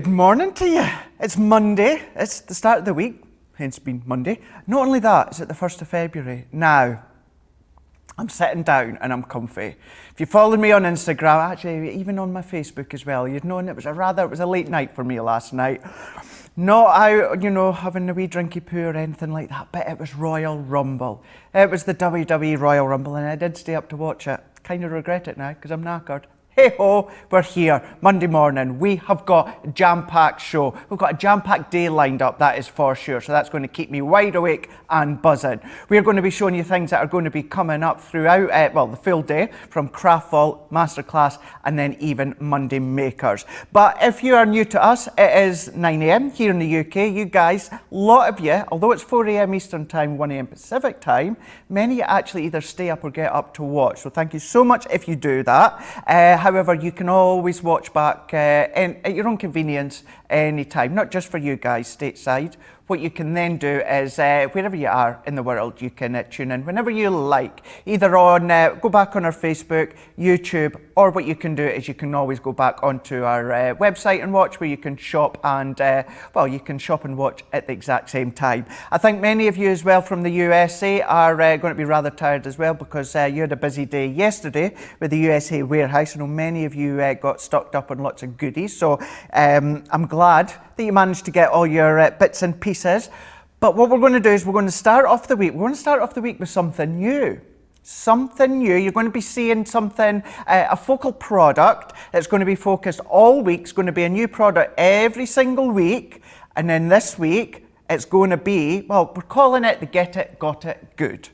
Good morning to you. It's Monday. It's the start of the week, hence being Monday. Not only that, it's at the 1st of February. Now, I'm sitting down and I'm comfy. If you followed me on Instagram, actually even on my Facebook as well, you'd known it was a late night for me last night. Not out, having a wee drinky poo or anything like that, but it was Royal Rumble. It was the WWE Royal Rumble and I did stay up to watch it. Kind of regret it now because I'm knackered. Hey ho, we're here, Monday morning. We have got a jam-packed show. We've got a jam-packed day lined up, that is for sure. So that's going to keep me wide awake and buzzing. We're going to be showing you things that are going to be coming up throughout, the full day, from Craft Vault, Masterclass, and then even Monday Makers. But if you are new to us, it is 9 a.m. here in the UK. You guys, a lot of you, although it's 4 a.m. Eastern Time, 1 a.m. Pacific Time, many actually either stay up or get up to watch. So thank you so much if you do that. However, you can always watch back at your own convenience anytime, not just for you guys stateside. What you can then do is, wherever you are in the world, you can tune in whenever you like. Either on, go back on our Facebook, YouTube, or what you can do is you can always go back onto our website and watch, where you can shop and, you can shop and watch at the exact same time. I think many of you as well from the USA are going to be rather tired as well because you had a busy day yesterday with the USA warehouse. I know many of you got stocked up on lots of goodies, so I'm glad that you managed to get all your bits and pieces. But what we're going to do is we're going to start off the week. We're going to start off the week with something new. Something new. You're going to be seeing something, a focal product that's going to be focused all week. It's going to be a new product every single week. And then this week, it's going to be, we're calling it the Get It, Got It Good.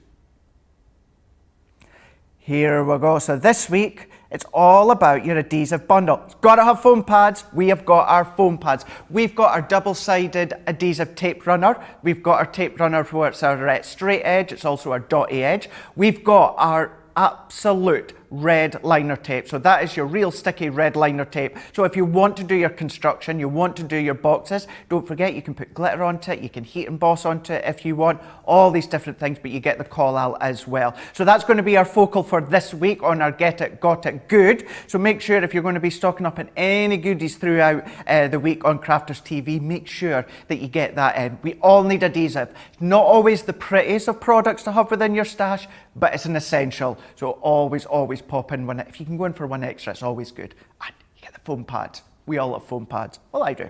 Here we go. So this week, it's all about your adhesive bundle. It's got to have foam pads. We have got our foam pads. We've got our double-sided adhesive tape runner. We've got our tape runner where it's our straight edge. It's also our dotty edge. We've got our absolute red liner tape. So that is your real sticky red liner tape. So if you want to do your construction, you want to do your boxes, don't forget you can put glitter onto it, you can heat emboss onto it if you want, all these different things, but you get the call out as well. So that's going to be our focal for this week on our Get It, Got It Good. So make sure if you're going to be stocking up on any goodies throughout the week on Crafters TV, make sure that you get that in. We all need adhesive. Not always the prettiest of products to have within your stash, but it's an essential. So always pop in one. If you can go in for one extra, it's always good. And you get the foam pads. We all have foam pads. Well, I do.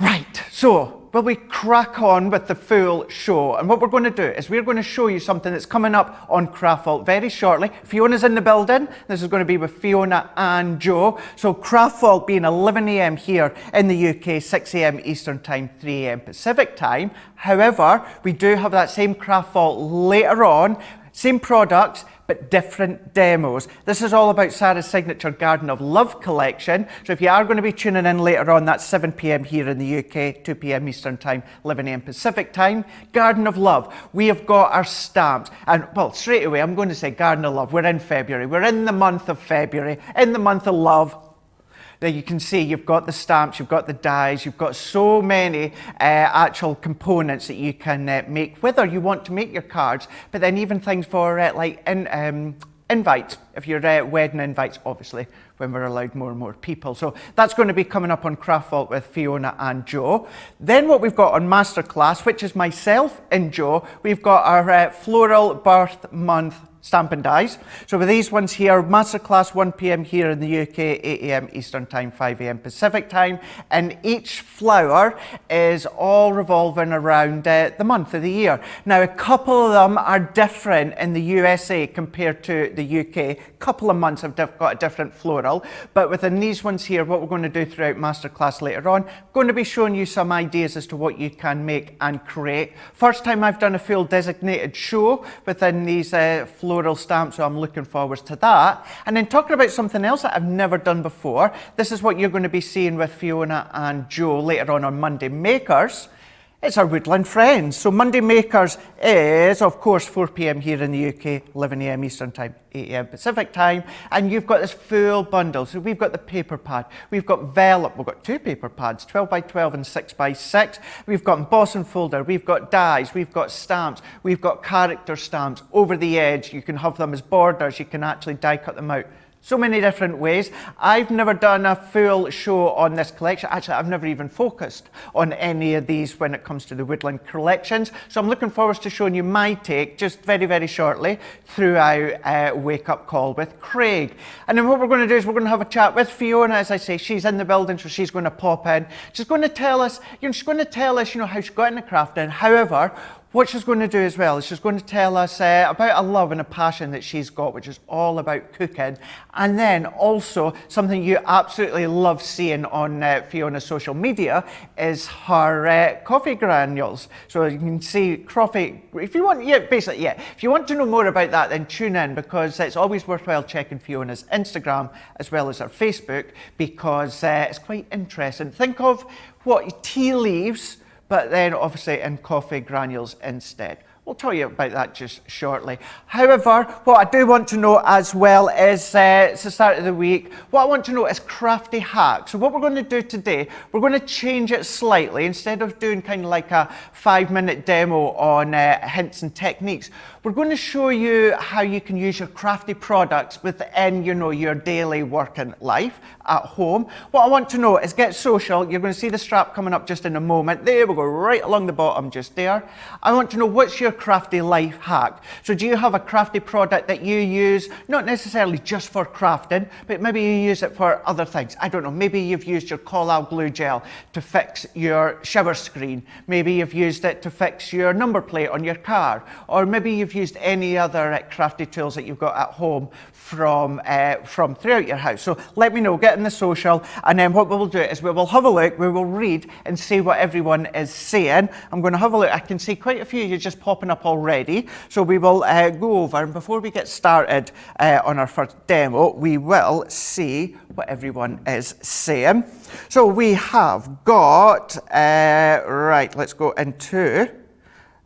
Right, so will we crack on with the full show? And what we're going to do is we're going to show you something that's coming up on Craft Vault very shortly. Fiona's in the building. This is going to be with Fiona and Joe. So Craft Vault being 11 a.m. here in the UK, 6 a.m. Eastern Time, 3 a.m. Pacific Time. However, we do have that same Craft Vault later on. Same products, but different demos. This is all about Sarah's signature Garden of Love collection. So if you are going to be tuning in later on, that's 7 p.m. here in the UK, 2 p.m. Eastern Time, 11 a.m. Pacific Time. Garden of Love. We have got our stamps. And, straight away, I'm going to say Garden of Love. We're in February. We're in the month of February, in the month of love. There you can see you've got the stamps, you've got the dies, you've got so many actual components that you can make, whether you want to make your cards, but then even things for invites, if you're wedding invites, obviously, when we're allowed more and more people. So that's going to be coming up on Craft Vault with Fiona and Joe. Then what we've got on Masterclass, which is myself and Joe, we've got our Floral Birth Month stamp and dies. So with these ones here, Masterclass 1 p.m. here in the UK, 8 a.m. Eastern Time, 5 a.m. Pacific Time. And each flower is all revolving around the month of the year. Now, a couple of them are different in the USA compared to the UK. A couple of months have got a different floral. But within these ones here, what we're going to do throughout Masterclass later on, I'm going to be showing you some ideas as to what you can make and create. First time I've done a full designated show within these floral stamp, so I'm looking forward to that. And then talking about something else that I've never done before, this is what you're going to be seeing with Fiona and Joe later on Monday Makers. It's our Woodland Friends. So Monday Makers is, of course, 4 p.m. here in the UK, 11 a.m. Eastern Time, 8 a.m. Pacific Time. And you've got this full bundle. So we've got the paper pad. We've got vellum. We've got two paper pads, 12 by 12 and 6 by 6. We've got emboss and folder. We've got dies. We've got stamps. We've got character stamps over the edge. You can have them as borders. You can actually die cut them out So many different ways. I've never done a full show on this collection. Actually, I've never even focused on any of these when it comes to the Woodland collections. So I'm looking forward to showing you my take just very, very shortly throughout Wake Up Call with Craig. And then what we're going to do is we're going to have a chat with Fiona. As I say, she's in the building, so she's going to pop in. She's going to tell us, how she got into crafting. However, what she's going to do as well is she's going to tell us about a love and a passion that she's got, which is all about cooking. And then also something you absolutely love seeing on Fiona's social media is her coffee granules. So you can see coffee, if you want to know more about that, then tune in, because it's always worthwhile checking Fiona's Instagram as well as her Facebook, because it's quite interesting. Think of what tea leaves, but then obviously in coffee granules instead. We'll tell you about that just shortly. However, what I do want to know as well is, it's the start of the week, what I want to know is crafty hacks. So what we're going to do today, we're going to change it slightly. Instead of doing kind of like a 5-minute demo on hints and techniques, we're going to show you how you can use your crafty products within, your daily working life at home. What I want to know is get social. You're going to see the strap coming up just in a moment. There, we'll go right along the bottom just there. I want to know, what's your crafty life hack? So do you have a crafty product that you use, not necessarily just for crafting, but maybe you use it for other things? I don't know, maybe you've used your Collall glue gel to fix your shower screen. Maybe you've used it to fix your number plate on your car. Or maybe you've used any other crafty tools that you've got at home from throughout your house. So let me know, get in the social, and then what we will do is we will have a look, we will read and see what everyone is saying. I'm going to have a look. I can see quite a few of you just popping up already. So we will go over, and before we get started on our first demo, we will see what everyone is saying. So we have got, right, let's go into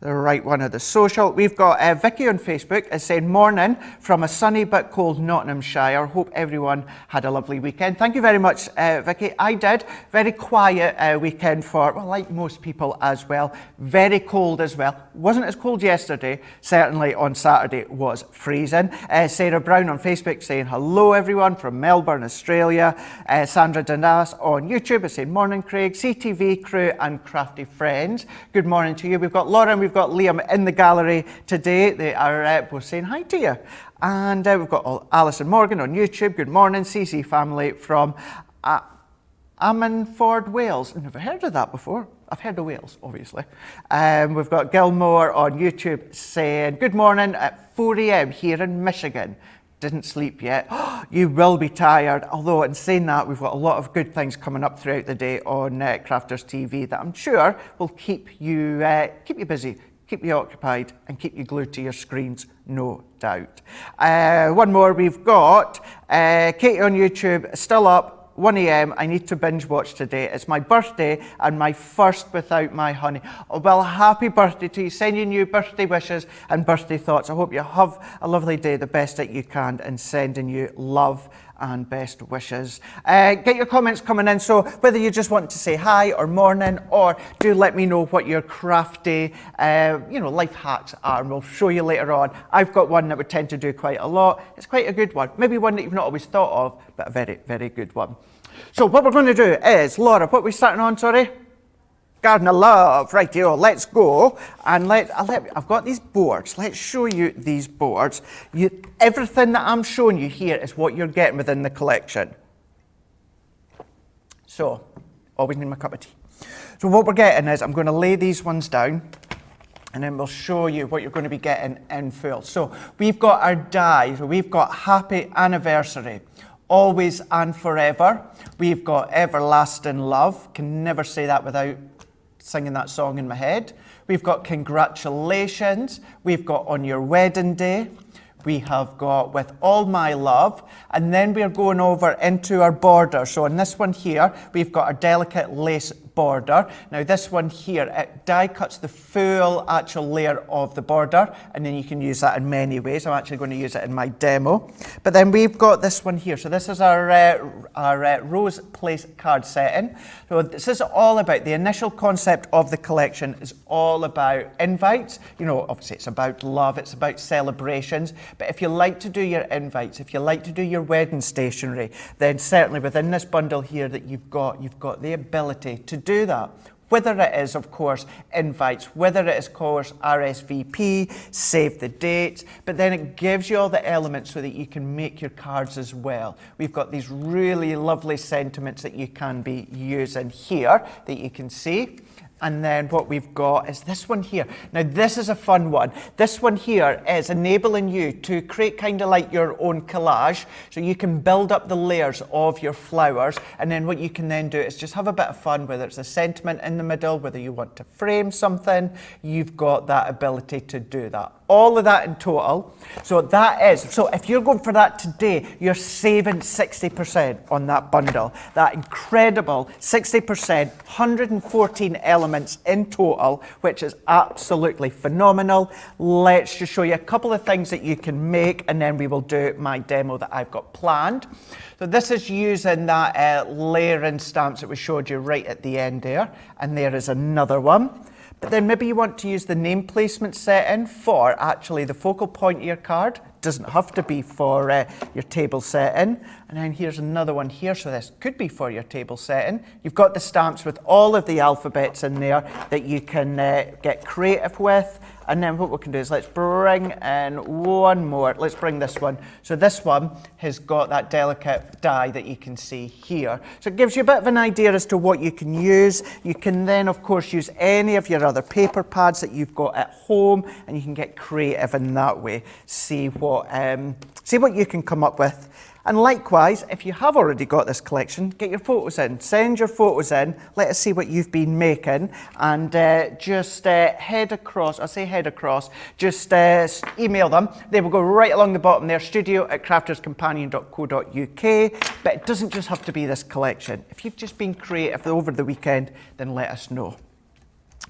the right one of the social. We've got Vicky on Facebook is saying, morning from a sunny but cold Nottinghamshire. Hope everyone had a lovely weekend. Thank you very much, Vicky. I did. Very quiet weekend like most people as well. Very cold as well. Wasn't as cold yesterday. Certainly on Saturday was freezing. Sarah Brown on Facebook saying, hello everyone from Melbourne, Australia. Sandra Danas on YouTube is saying, morning Craig, CTV crew and crafty friends. Good morning to you. We've got Laura and we've got Liam in the gallery today. They are both saying hi to you. And we've got Alison Morgan on YouTube. Good morning, CC family from Ammanford, Wales. I've never heard of that before. I've heard of Wales, obviously. We've got Gilmore on YouTube saying, good morning at 4 a.m. here in Michigan. Didn't sleep yet. You will be tired. Although in saying that, we've got a lot of good things coming up throughout the day on Crafters TV that I'm sure will keep you busy, keep you occupied, and keep you glued to your screens, no doubt. One more, we've got Katie on YouTube, still up. 1 a.m. I need to binge watch today. It's my birthday and my first without my honey. Oh, well, happy birthday to you. Sending you birthday wishes and birthday thoughts. I hope you have a lovely day, the best that you can, and sending you love and best wishes. Get your comments coming in. So whether you just want to say hi or morning, or do let me know what your crafty, life hacks are, and we'll show you later on. I've got one that we tend to do quite a lot. It's quite a good one. Maybe one that you've not always thought of, but a very, very good one. So what we're going to do is, Laura, what are we starting on, sorry? Garden of Love. Rightio, let's go. And I've got these boards. Let's show you these boards. Everything that I'm showing you here is what you're getting within the collection. So, always need my cup of tea. So what we're getting is, I'm going to lay these ones down, and then we'll show you what you're going to be getting in full. So we've got our die. So we've got Happy Anniversary. Always and Forever. We've got Everlasting Love. Can never say that without singing that song in my head. We've got Congratulations. We've got On Your Wedding Day. We have got With All My Love. And then we're going over into our border. So on this one here, we've got our delicate lace border. Now this one here, it die cuts the full actual layer of the border, and then you can use that in many ways. I'm actually going to use it in my demo. But then we've got this one here. So this is our Rose Place card setting. So this is all about, the initial concept of the collection is all about invites. You know, obviously it's about love, it's about celebrations. But if you like to do your invites, if you like to do your wedding stationery, then certainly within this bundle here that you've got the ability to do that. Whether it is, of course, invites, whether it is, of course, RSVP, save the dates, but then it gives you all the elements so that you can make your cards as well. We've got these really lovely sentiments that you can be using here that you can see. And then what we've got is this one here. Now this is a fun one. This one here is enabling you to create kind of like your own collage. So you can build up the layers of your flowers, and then what you can then do is just have a bit of fun, whether it's a sentiment in the middle, whether you want to frame something, you've got that ability to do that. All of that in total. So if you're going for that today, you're saving 60% on that bundle. That incredible 60%, 114 elements in total, which is absolutely phenomenal. Let's just show you a couple of things that you can make, and then we will do my demo that I've got planned. So this is using that layering stamps that we showed you right at the end there, and there is another one. But then maybe you want to use the name placement setting for actually the focal point of your card. Doesn't have to be for your table setting. And then here's another one here, so this could be for your table setting. You've got the stamps with all of the alphabets in there that you can get creative with. And then what we can do is let's bring in one more. Let's bring this one. So this one has got that delicate die that you can see here. So it gives you a bit of an idea as to what you can use. You can then, of course, use any of your other paper pads that you've got at home, and you can get creative in that way. See what you can come up with. And likewise, if you have already got this collection, get your photos in. Send your photos in. Let us see what you've been making. And just head across, just email them. They will go right along the bottom there, studio@crafterscompanion.co.uk. But it doesn't just have to be this collection. If you've just been creative over the weekend, then let us know.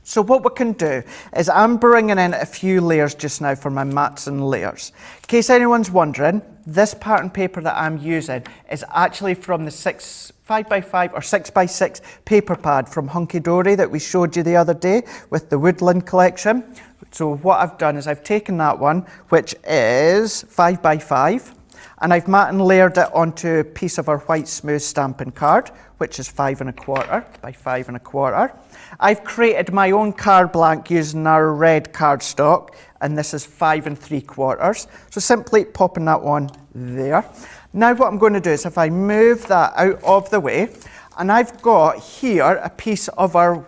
So what we can do is I'm bringing in a few layers just now for my mats and layers. In case anyone's wondering, this pattern paper that I'm using is actually from the 5x5 or 6x6 paper pad from Hunky Dory that we showed you the other day with the Woodland collection. So what I've done is I've taken that one, which is 5x5, and I've mat and layered it onto a piece of our white smooth stamping card, which is 5 1/4 by 5 1/4. I've created my own card blank using our red cardstock, and this is 5 3/4. So simply popping that one there. Now what I'm going to do is if I move that out of the way, and I've got here a piece of our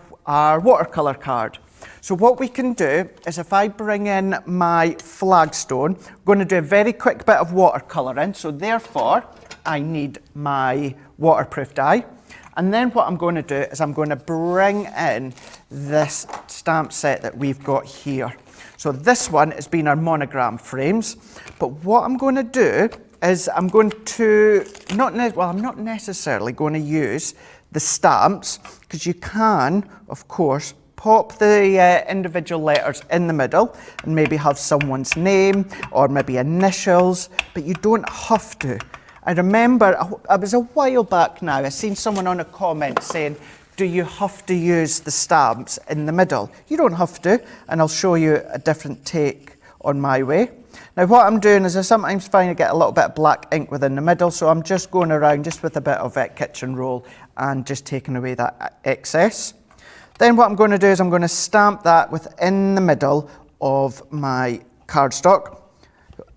watercolour card. So what we can do is if I bring in my flagstone, I'm going to do a very quick bit of watercolouring. So therefore, I need my waterproof die. And then what I'm going to do is I'm going to bring in this stamp set that we've got here. So this one has been our monogram frames. But what I'm going to do is I'm going to, I'm not necessarily going to use the stamps, because you can, of course, pop the individual letters in the middle and maybe have someone's name or maybe initials, but you don't have to. I remember, it was a while back now, I seen someone on a comment saying, do you have to use the stamps in the middle? You don't have to, and I'll show you a different take on my way. Now what I'm doing is I sometimes find I get a little bit of black ink within the middle, so I'm just going around just with a bit of kitchen roll and just taking away that excess. Then what I'm going to do is I'm going to stamp that within the middle of my cardstock.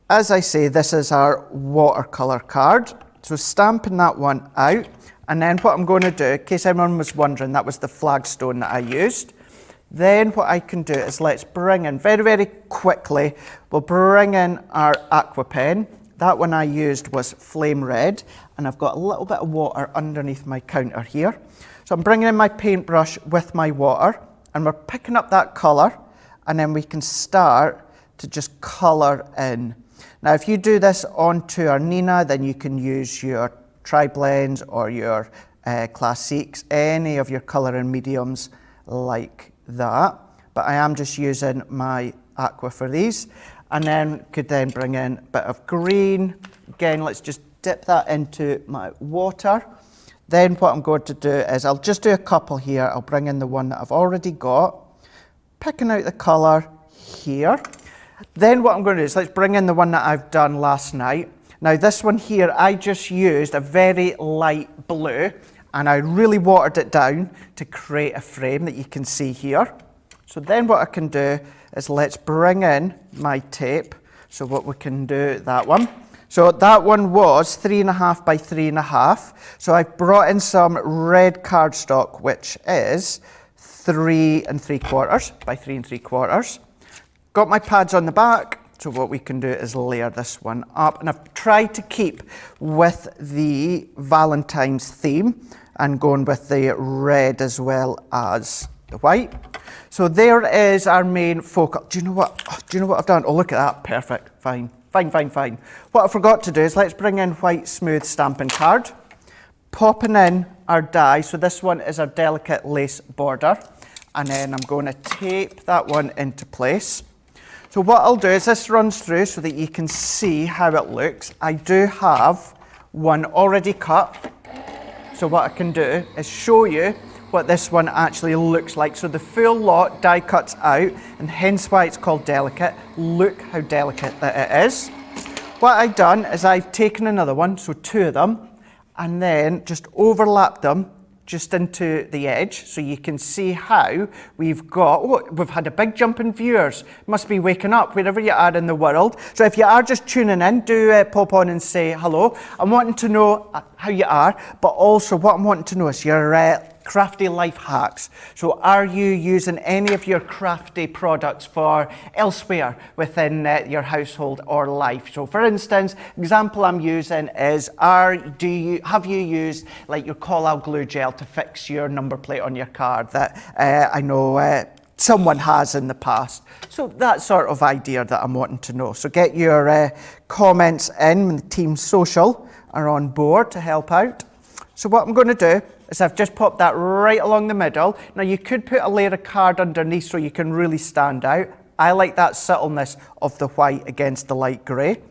As I say, this is our watercolour card. So stamping that one out. And then what I'm going to do, in case anyone was wondering, that was the flagstone that I used. Then what I can do is let's bring in, very, very quickly, we'll bring in our aqua pen. That one I used was flame red. And I've got a little bit of water underneath my counter here. So I'm bringing in my paintbrush with my water. And we're picking up that colour. And then we can start to just colour in. Now, if you do this onto our Nina, then you can use your Tri-Blends or your Classiques, any of your colour and mediums like that. But I am just using my aqua for these. And then could then bring in a bit of green. Again, let's just dip that into my water. Then what I'm going to do is I'll just do a couple here. I'll bring in the one that I've already got, picking out the colour here. Then what I'm going to do is let's bring in the one that I've done last night. Now this one here, I just used a very light blue and I really watered it down to create a frame that you can see here. So then what I can do is let's bring in my tape. So what we can do, that one. So that one was 3.5 by 3.5. So I've brought in some red cardstock, which is 3 3/4 by 3 3/4. Got my pads on the back. So what we can do is layer this one up. And I've tried to keep with the Valentine's theme and going with the red as well as the white. So there is our main focal. Do you know what I've done? Oh, look at that. Perfect. Fine. What I forgot to do is let's bring in white smooth stamping card. Popping in our die. So this one is our delicate lace border. And then I'm going to tape that one into place. So what I'll do is this runs through so that you can see how it looks. I do have one already cut. So what I can do is show you what this one actually looks like. So the full lot die cuts out, and hence why it's called delicate. Look how delicate that it is. What I've done is I've taken another one, so 2 of them, and then just overlapped them just into the edge, so you can see how we've had a big jump in viewers. Must be waking up wherever you are in the world. So if you are just tuning in, do pop on and say hello. I'm wanting to know how you are, but also what I'm wanting to know is your crafty life hacks. So are you using any of your crafty products for elsewhere within your household or life? So for instance, example I'm using is, have you used like your call-out glue gel to fix your number plate on your car that I know someone has in the past? So that sort of idea that I'm wanting to know. So get your comments in when the team social are on board to help out. So what I'm going to do is I've just popped that right along the middle. Now you could put a layer of card underneath so you can really stand out. I like that subtleness of the white against the light grey.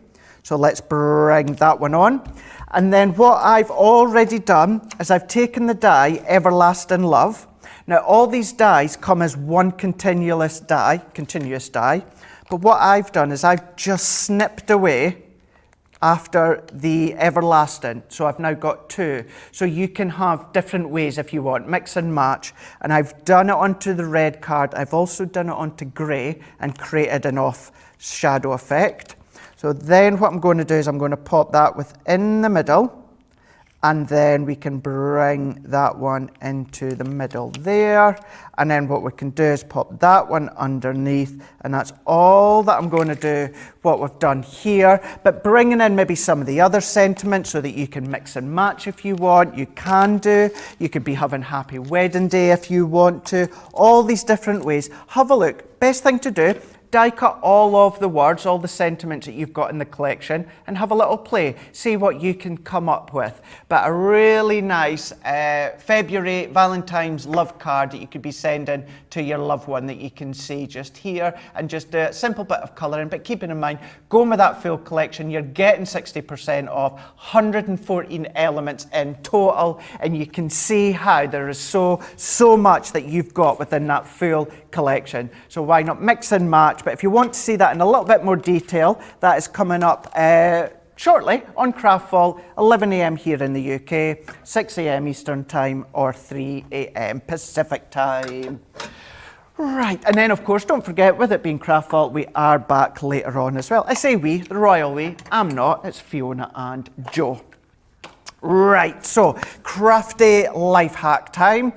So let's bring that one on. And then what I've already done is I've taken the die Everlasting Love. Now all these dies come as one continuous die. But what I've done is I've just snipped away after the everlasting. So I've now got 2. So you can have different ways if you want, mix and match. And I've done it onto the red card. I've also done it onto grey and created an off shadow effect. So then what I'm going to do is I'm going to pop that within the middle. And then we can bring that one into the middle there. And then what we can do is pop that one underneath. And that's all that I'm going to do, what we've done here. But bringing in maybe some of the other sentiments so that you can mix and match if you want. You can do. You could be having happy wedding day if you want to. All these different ways. Have a look. Best thing to do, die cut all of the words, all the sentiments that you've got in the collection and have a little play. See what you can come up with. But a really nice February Valentine's love card that you could be sending to your loved one that you can see just here, and just a simple bit of colouring. But keeping in mind, going with that full collection, you're getting 60% off, 114 elements in total, and you can see how there is so much that you've got within that full collection. So why not mix and match? But if you want to see that in a little bit more detail, that is coming up shortly on Craftfall, 11 AM here in the UK, 6 AM Eastern Time or 3 AM Pacific Time. Right, and then of course, don't forget, with it being Craftfall, we are back later on as well. I say we, the royal we. I'm not, it's Fiona and Joe. Right, so crafty life hack time.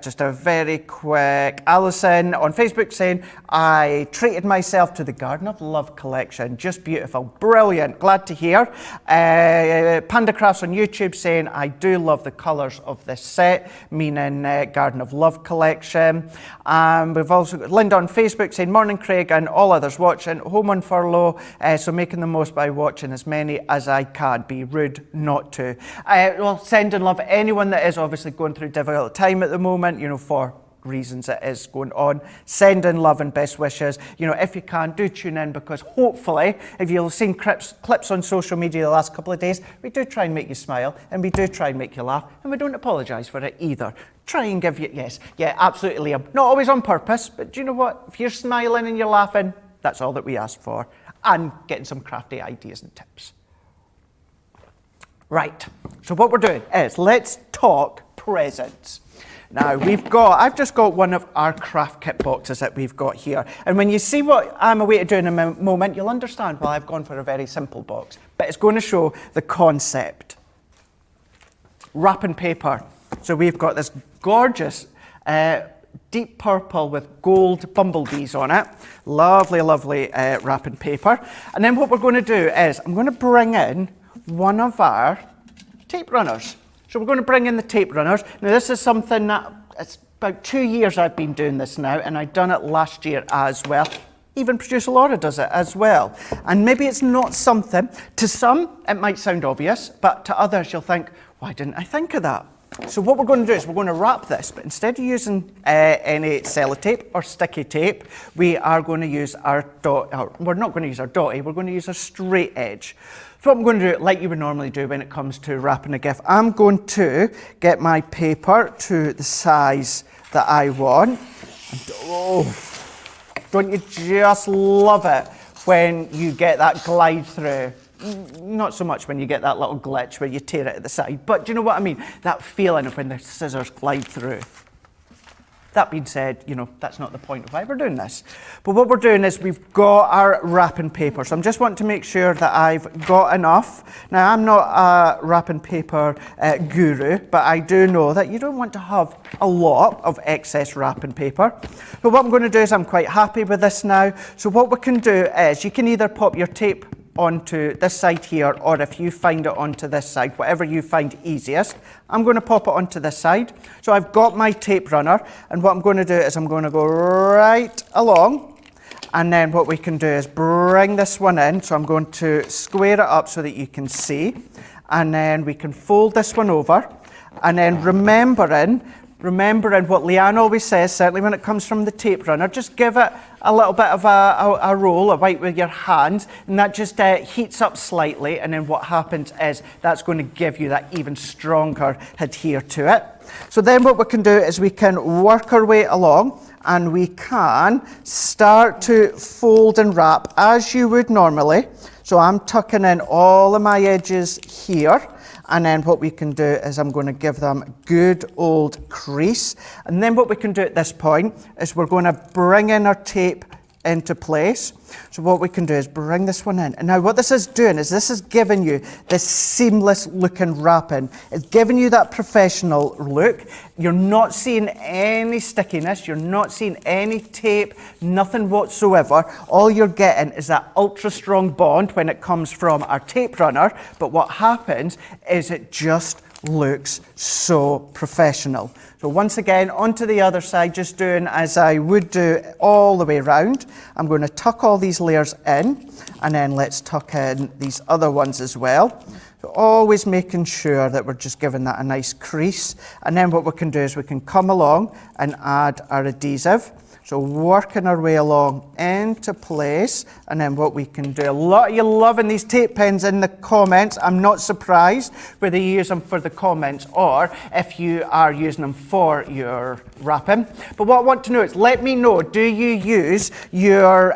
Just a very quick, Alison on Facebook saying, I treated myself to the Garden of Love collection. Just beautiful, brilliant, glad to hear. Panda Crafts on YouTube saying, I do love the colours of this set, meaning Garden of Love collection. We've also got Linda on Facebook saying, morning Craig and all others watching, home on furlough, so making the most by watching as many as I can. Be rude not to. do. Well, sending love anyone that is obviously going through a difficult time at the moment, you know, for reasons it is going on. Send in love and best wishes. You know, if you can, do tune in, because hopefully, if you've seen clips on social media the last couple of days, we do try and make you smile, and we do try and make you laugh, and we don't apologise for it either. Try and give you, yes, yeah, absolutely, Liam. Not always on purpose, but do you know what? If you're smiling and you're laughing, that's all that we ask for. And getting some crafty ideas and tips. Right, so what we're doing is, let's talk presents. Now, I've just got one of our craft kit boxes that we've got here. And when you see what I'm away to do in a moment, you'll understand why I've gone for a very simple box. But it's going to show the concept. Wrapping paper. So we've got this gorgeous deep purple with gold bumblebees on it. Lovely, lovely wrapping paper. And then what we're going to do is, I'm going to bring in one of our tape runners. So we're going to bring in the tape runners. Now this is something that, it's about 2 years I've been doing this now, and I've done it last year as well. Even producer Laura does it as well. And maybe it's not something, to some it might sound obvious, but to others you'll think, why didn't I think of that? So what we're going to do is we're going to wrap this, but instead of using any sellotape or sticky tape, we are going to use our we're not going to use our dotty, we're going to use a straight edge. So what I'm going to do, like you would normally do when it comes to wrapping a gift, I'm going to get my paper to the size that I want. And, oh, don't you just love it when you get that glide through? Not so much when you get that little glitch where you tear it at the side, but do you know what I mean? That feeling of when the scissors glide through. That being said, you know, that's not the point of why we're doing this. But what we're doing is we've got our wrapping paper. So I'm just wanting to make sure that I've got enough. Now, I'm not a wrapping paper guru, but I do know that you don't want to have a lot of excess wrapping paper. But what I'm going to do is, I'm quite happy with this now. So what we can do is, you can either pop your tape onto this side here, or if you find it onto this side, whatever you find easiest. I'm going to pop it onto this side. So I've got my tape runner, and what I'm going to do is I'm going to go right along, and then what we can do is bring this one in. So I'm going to square it up so that you can see, and then we can fold this one over, and then remembering what Leanne always says, certainly when it comes from the tape runner, just give it a little bit of a roll, a wipe with your hands, and that just heats up slightly, and then what happens is that's going to give you that even stronger adhere to it. So then what we can do is we can work our way along, and we can start to fold and wrap as you would normally. So I'm tucking in all of my edges here. And then what we can do is I'm going to give them a good old crease. And then what we can do at this point is we're going to bring in our tape into place. So what we can do is bring this one in. And now what this is doing is this is giving you this seamless looking wrapping. It's giving you that professional look. You're not seeing any stickiness. You're not seeing any tape, nothing whatsoever. All you're getting is that ultra strong bond when it comes from our tape runner. But what happens is it just looks so professional. So once again, onto the other side, just doing as I would do all the way around. I'm going to tuck all these layers in, and then let's tuck in these other ones as well. So always making sure that we're just giving that a nice crease. And then what we can do is we can come along and add our adhesive. So working our way along into place, and then what we can do, a lot of you loving these tape pens in the comments. I'm not surprised whether you use them for the comments or if you are using them for your wrapping. But what I want to know is, let me know, do you use your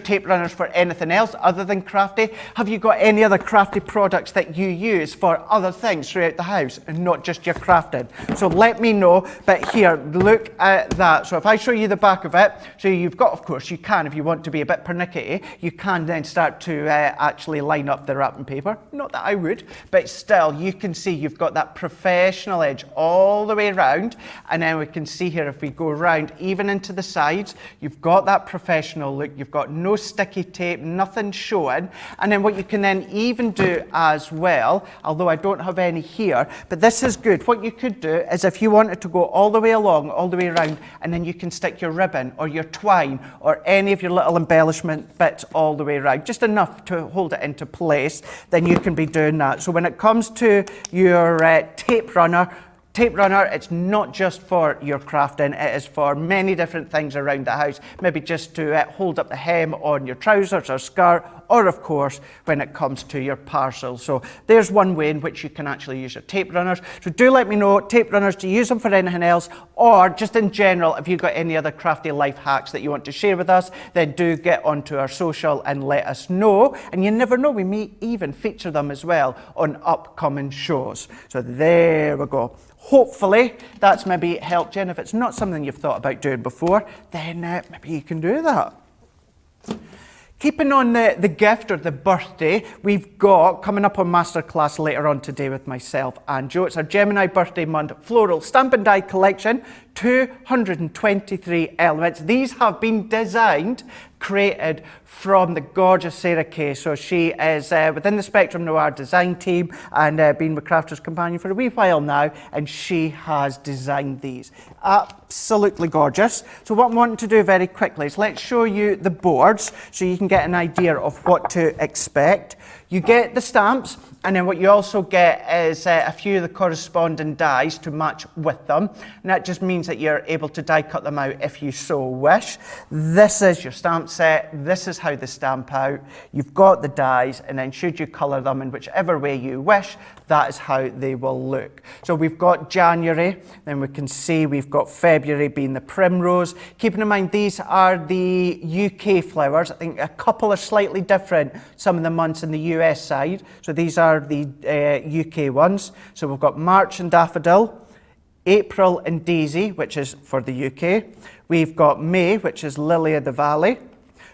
tape runners for anything else other than crafty? Have you got any other crafty products that you use for other things throughout the house and not just your crafting? So let me know. But here, look at that. So if I show you the back of it, so you've got, of course, you can, if you want to be a bit pernickety, you can then start to actually line up the wrapping paper. Not that I would, but still, you can see you've got that professional edge all the way around. And then we can see here, if we go around even into the sides, you've got that professional look. You've got no sticky tape, nothing showing. And then what you can then even do as well, although I don't have any here, but this is good. What you could do is if you wanted to go all the way along, all the way around, and then you can stick your ribbon or your twine or any of your little embellishment bits all the way around, just enough to hold it into place, then you can be doing that. So when it comes to your tape runner, it's not just for your crafting, it is for many different things around the house. Maybe just to hold up the hem on your trousers or skirt, or of course, when it comes to your parcels. So there's one way in which you can actually use your tape runners. So do let me know, tape runners, do you use them for anything else? Or just in general, if you've got any other crafty life hacks that you want to share with us, then do get onto our social and let us know. And you never know, we may even feature them as well on upcoming shows. So there we go. Hopefully that's maybe helped you, and if it's not something you've thought about doing before, then maybe you can do that. Keeping on the gift or the birthday, we've got coming up on masterclass later on today with myself and Joe. It's our Gemini Birthday Month Floral Stamp and Die Collection, 223 elements. These have been designed, created from the gorgeous Sarah Kay. So she is within the Spectrum Noir design team and been with Crafters Companion for a wee while now, and she has designed these. Absolutely gorgeous. So what I'm wanting to do very quickly is let's show you the boards so you can get an idea of what to expect. You get the stamps, and then what you also get is a few of the corresponding dies to match with them. And that just means that you're able to die cut them out if you so wish. This is your stamp set. This is how they stamp out. You've got the dies, and then should you colour them in whichever way you wish, that is how they will look. So we've got January, then we can see we've got February being the primrose. Keeping in mind these are the UK flowers. I think a couple are slightly different, some of the months in the US side. So these are the UK ones. So we've got March and Daffodil, April and Daisy, which is for the UK. We've got May, which is Lily of the Valley.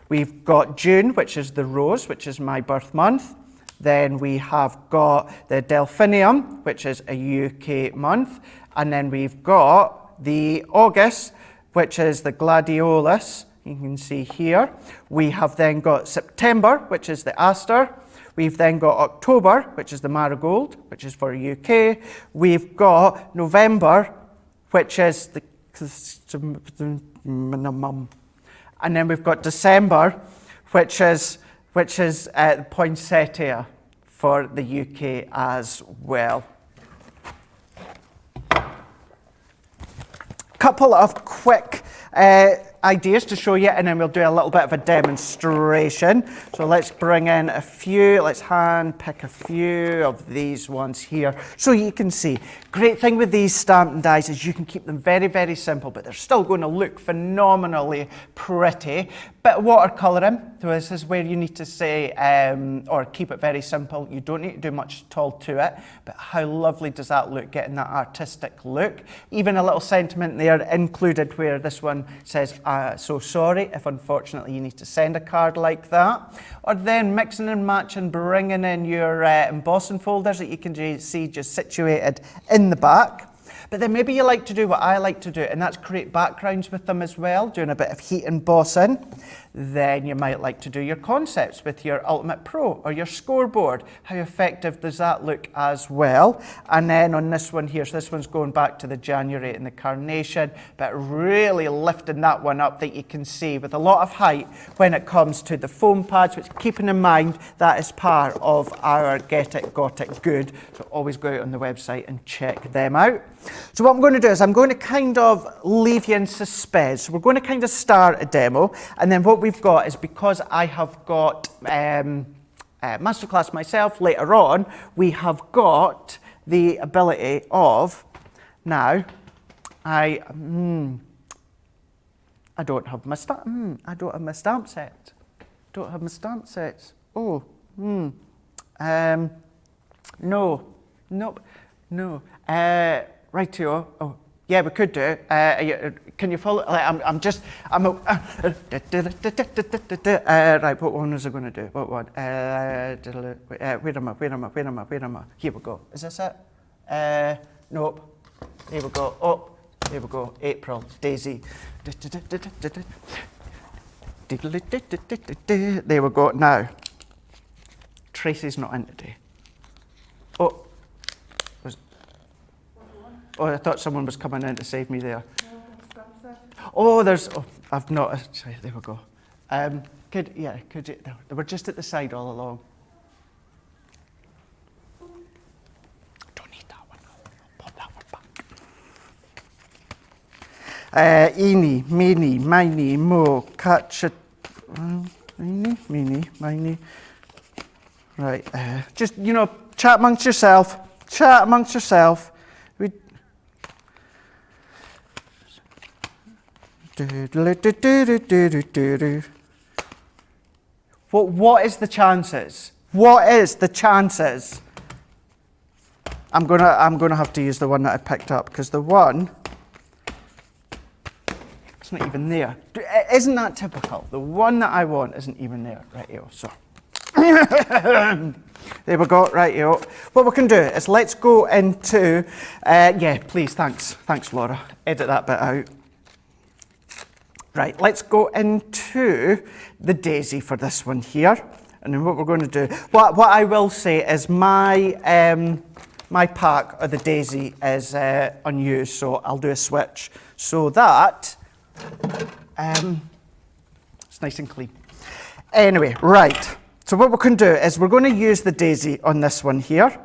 We've got June, which is the Rose, which is my birth month. Then we have got the Delphinium, which is a UK month. And then we've got the August, which is the Gladiolus. You can see here. We have then got September, which is the Aster. We've then got October, which is the Marigold, which is for UK. We've got November, which is the... And then we've got December, which is poinsettia for the UK as well. Couple of quick ideas to show you, and then we'll do a little bit of a demonstration. So let's bring in a few, let's hand pick a few of these ones here so you can see. Great thing with these stamp and dies is you can keep them very, very simple, but they're still going to look phenomenally pretty. Bit of watercolouring, so this is where you need to say, or keep it very simple. You don't need to do much at all to it, but how lovely does that look, getting that artistic look. Even a little sentiment there included where this one says, so sorry if unfortunately you need to send a card like that. Or then mixing and matching, bringing in your embossing folders that you can see just situated in the back. But then maybe you like to do what I like to do, and that's create backgrounds with them as well, doing a bit of heat embossing. Then you might like to do your concepts with your Ultimate Pro or your scoreboard. How effective does that look as well? And then on this one here, so this one's going back to the January and the Carnation, but really lifting that one up that you can see with a lot of height when it comes to the foam pads, which keeping in mind that is part of our Get It, Got It Good. So always go out on the website and check them out. So what I'm going to do is I'm going to kind of leave you in suspense. So we're going to kind of start a demo, and then what we've got is, because I have got masterclass myself later on, we have got the ability of, now, I don't have my stamp, I don't have my stamp set. Don't have my stamp sets. Oh, no, nope, no. Rightio. Oh, yeah, we could do. Can you follow? Like, right, what one was I going to do? What one? Where am I? Here we go. Is this it? Nope. Here we go. Oh, here we go. April, Daisy. There we go. Now, Tracy's not in today. Oh, I thought someone was coming in to save me there. Oh, I've not. Sorry, there we go. Could you? They were just at the side all along. Don't need that one. I'll pop that one back. Eeny, meeny, miny, mo, catch it. Eeny, meeny, miny. Right. Just chat amongst yourself. Chat amongst yourself. What is the chances? What is the chances? I'm gonna have to use the one that I picked up because the one it's not even there. Isn't that typical? The one that I want isn't even there. Right here. So there we go. Right here. What we can do is let's go into yeah, please, thanks Laura. Edit that bit out. Right, let's go into the daisy for this one here. And then what we're going to do, what I will say is my pack of the daisy is unused, so I'll do a switch so that it's nice and clean. Anyway, right, so what we can do is we're going to use the daisy on this one here.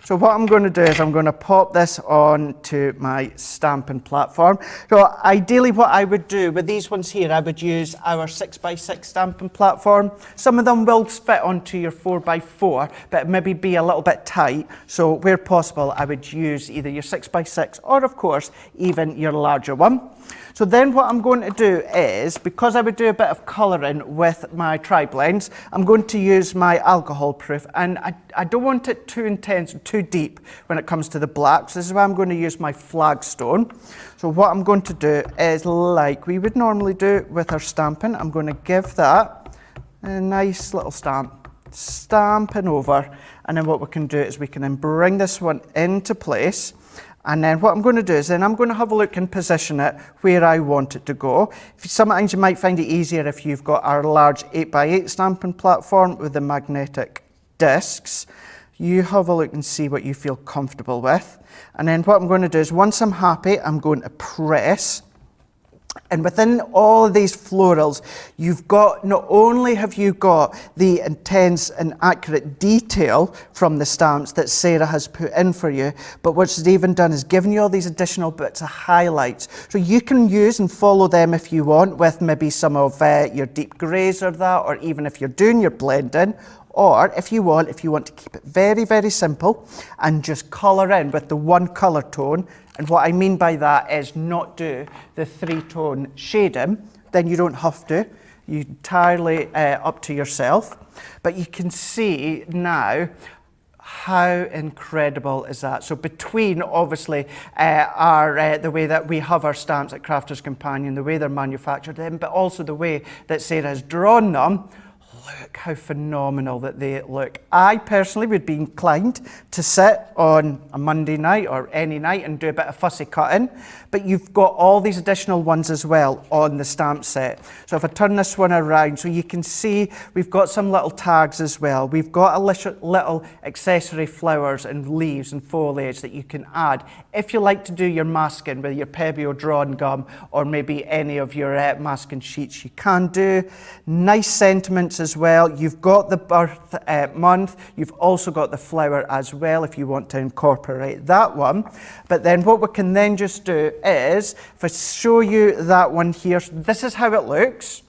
So what I'm going to do is I'm going to pop this onto my stamping platform. So ideally what I would do with these ones here, I would use our 6x6 stamping platform. Some of them will fit onto your 4x4, but maybe be a little bit tight. So where possible, I would use either your 6x6 or of course, even your larger one. So then what I'm going to do is, because I would do a bit of colouring with my tri-blends, I'm going to use my alcohol proof, and I don't want it too intense, too deep when it comes to the blacks. This is why I'm going to use my flagstone. So what I'm going to do is, like we would normally do with our stamping, I'm going to give that a nice little stamp, stamping over, and then what we can do is we can then bring this one into place. And then what I'm going to do is then I'm going to have a look and position it where I want it to go. Sometimes you might find it easier if you've got our large 8x8 stamping platform with the magnetic discs. You have a look and see what you feel comfortable with. And then what I'm going to do is once I'm happy, I'm going to press. And within all of these florals, you've got, not only have you got the intense and accurate detail from the stamps that Sarah has put in for you, but what she's even done is given you all these additional bits of highlights. So you can use and follow them if you want with maybe some of your deep greys or that, or even if you're doing your blending. Or if you want to keep it very, very simple and just colour in with the one colour tone, and what I mean by that is not do the 3-tone shading, then you don't have to. You entirely up to yourself. But you can see now how incredible is that. So between obviously the way that we have our stamps at Crafter's Companion, the way they're manufactured, but also the way that Sarah has drawn them, look how phenomenal that they look. I personally would be inclined to sit on a Monday night or any night and do a bit of fussy cutting, but you've got all these additional ones as well on the stamp set. So if I turn this one around, so you can see we've got some little tags as well. We've got a little accessory flowers and leaves and foliage that you can add if you like to do your masking with your Pebeo drawn gum or maybe any of your masking sheets. You can do nice sentiments as well. You've got the birth month. You've also got the flower as well if you want to incorporate that one. But then what we can then just do is, if I show you that one here, so this is how it looks.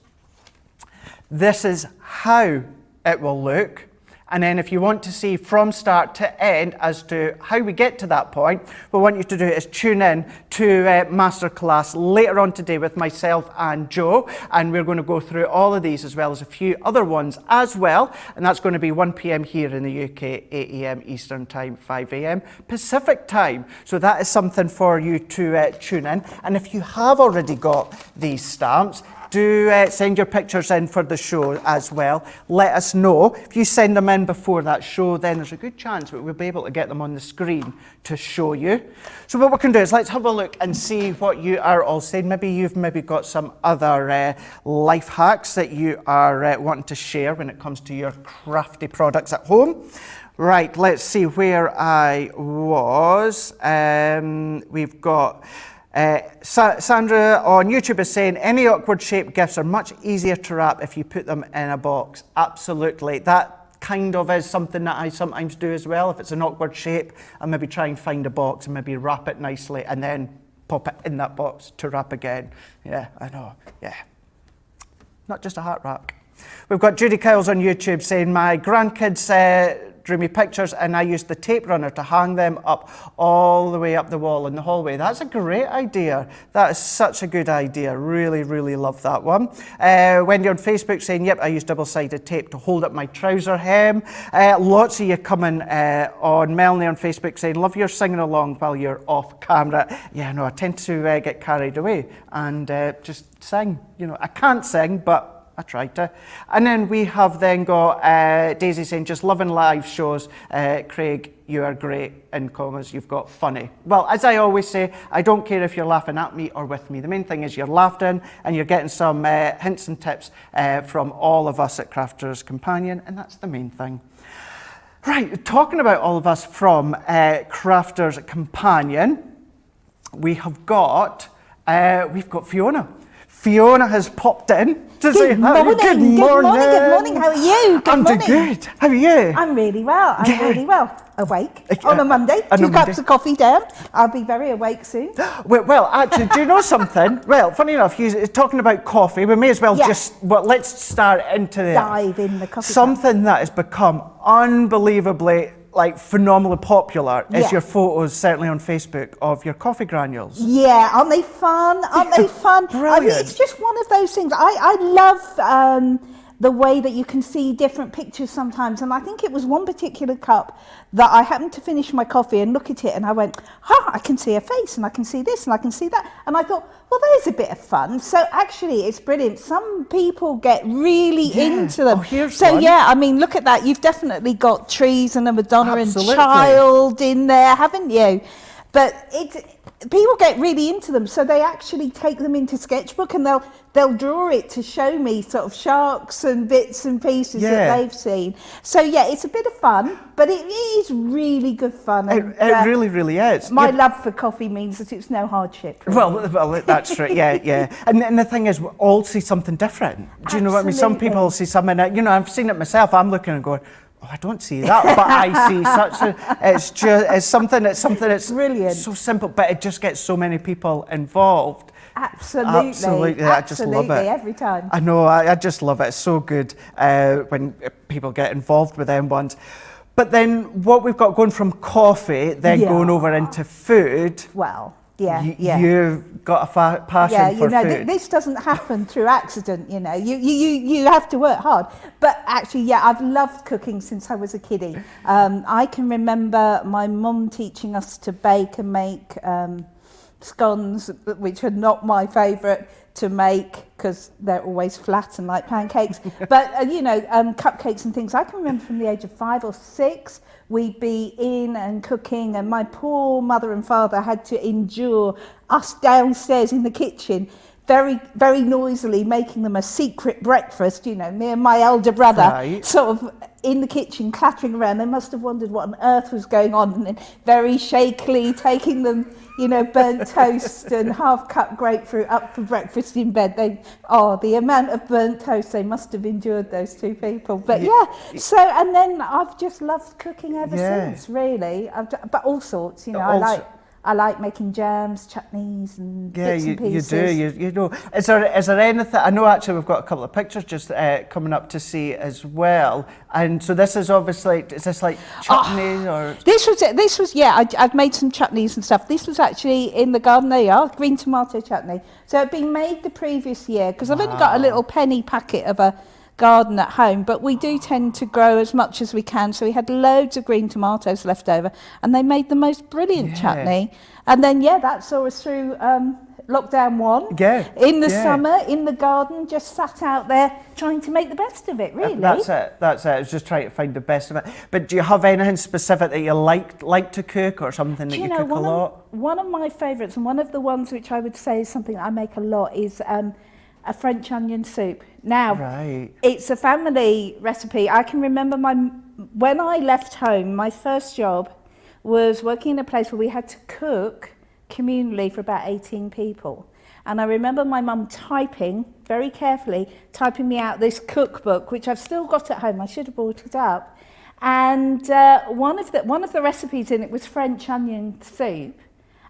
This is how it will look. And then if you want to see from start to end as to how we get to that point, what I want you to do is tune in to Masterclass later on today with myself and Joe. And we're going to go through all of these as well as a few other ones as well. And that's going to be 1 p.m. here in the UK, 8 a.m. Eastern Time, 5 a.m. Pacific Time. So that is something for you to tune in. And if you have already got these stamps, do send your pictures in for the show as well. Let us know. If you send them in before that show, then there's a good chance that we'll be able to get them on the screen to show you. So what we can do is let's have a look and see what you are all saying. Maybe you've got some other life hacks that you are wanting to share when it comes to your crafty products at home. Right, let's see where I was. We've got Sandra on YouTube is saying, any awkward shaped gifts are much easier to wrap if you put them in a box. Absolutely. That kind of is something that I sometimes do as well. If it's an awkward shape, I maybe try and find a box and maybe wrap it nicely and then pop it in that box to wrap again. Yeah, I know. Yeah. Not just a heart wrap. We've got Judy Kyles on YouTube saying, my grandkids drew me pictures and I used the tape runner to hang them up all the way up the wall in the hallway. That's a great idea. That is such a good idea. Really, really love that one. Wendy on Facebook saying, yep, I use double-sided tape to hold up my trouser hem. Lots of you coming on. Melanie on Facebook saying, love your singing along while you're off camera. Yeah, no, I tend to get carried away and just sing. You know, I can't sing, but I tried to. And then we have then got Daisy saying, just loving live shows. Craig, you are great, in commas, you've got funny. Well, as I always say, I don't care if you're laughing at me or with me. The main thing is you're laughing and you're getting some hints and tips from all of us at Crafters Companion, and that's the main thing. Right, talking about all of us from Crafters Companion, we've got Fiona. Fiona has popped in to say hello. Good morning. How are you? I'm doing good. How are you? I'm really well. Really well. Awake on a Monday. Two cups of coffee down. I'll be very awake soon. Well, actually, do you know something? Well, funny enough, you're talking about coffee. We may as well let's start into the dive in the coffee. Something that has become unbelievably phenomenally popular is your photos, certainly on Facebook, of your coffee granules. Yeah, aren't they fun? Brilliant. I mean, it's just one of those things. I love the way that you can see different pictures sometimes. And I think it was one particular cup that I happened to finish my coffee and look at it and I went, I can see a face and I can see this and I can see that. And I thought, well, there's a bit of fun. So actually it's brilliant. Some people get really into them. So yeah, I mean, look at that. You've definitely got trees and a Madonna and child in there, haven't you? But people get really into them, so they actually take them into Sketchbook and they'll draw it to show me sort of sharks and bits and pieces that they've seen. So yeah, it's a bit of fun, but it is really good fun. And, it really, really is. My love for coffee means that it's no hardship. Well, that's true. Yeah. And the thing is, we all see something different. Do you know what I mean? Some people see something. I've seen it myself. I'm looking and going, oh, I don't see that, but I see such a. It's something that's brilliant. So simple, but it just gets so many people involved. Absolutely. I just love it every time. I know. I just love it. It's so good when people get involved with them ones. But then what we've got going from coffee, then going over into food. Well. You've got a passion for food. This doesn't happen through accident, you have to work hard. But actually, I've loved cooking since I was a kiddie. I can remember my mum teaching us to bake and make scones, which are not my favourite to make because they're always flat and like pancakes. But, cupcakes and things. I can remember from the age of 5 or 6, we'd be in and cooking, and my poor mother and father had to endure us downstairs in the kitchen very, very noisily making them a secret breakfast, me and my elder brother sort of in the kitchen clattering around. They must have wondered what on earth was going on, and then very shakily taking them, burnt toast and half-cut grapefruit up for breakfast in bed. The amount of burnt toast they must have endured, those two people. But and then I've just loved cooking ever since, really. But all sorts, I like making jams, chutneys and bits and pieces. You do. Is there anything? I know actually we've got a couple of pictures just coming up to see as well. And so this is obviously, is this like chutneys or? This was I've made some chutneys and stuff. This was actually in the garden. There you are, green tomato chutney. So it'd been made the previous year because I've only got a little penny packet of a garden at home, but we do tend to grow as much as we can, so we had loads of green tomatoes left over and they made the most brilliant chutney. And then that saw us through lockdown 1. Yeah, In the yeah. summer, in the garden, just sat out there trying to make the best of it, really. That's it. I was just trying to find the best of it. But do you have anything specific that you like to cook, or something that you cook a lot? One of my favourites, and one of the ones which I would say is something I make a lot, is a French onion soup. Now, Right. it's a family recipe. I can remember when I left home, my first job was working in a place where we had to cook communally for about 18 people. And I remember my mum very carefully, typing me out this cookbook, which I've still got at home. I should have brought it up. And one of the recipes in it was French onion soup.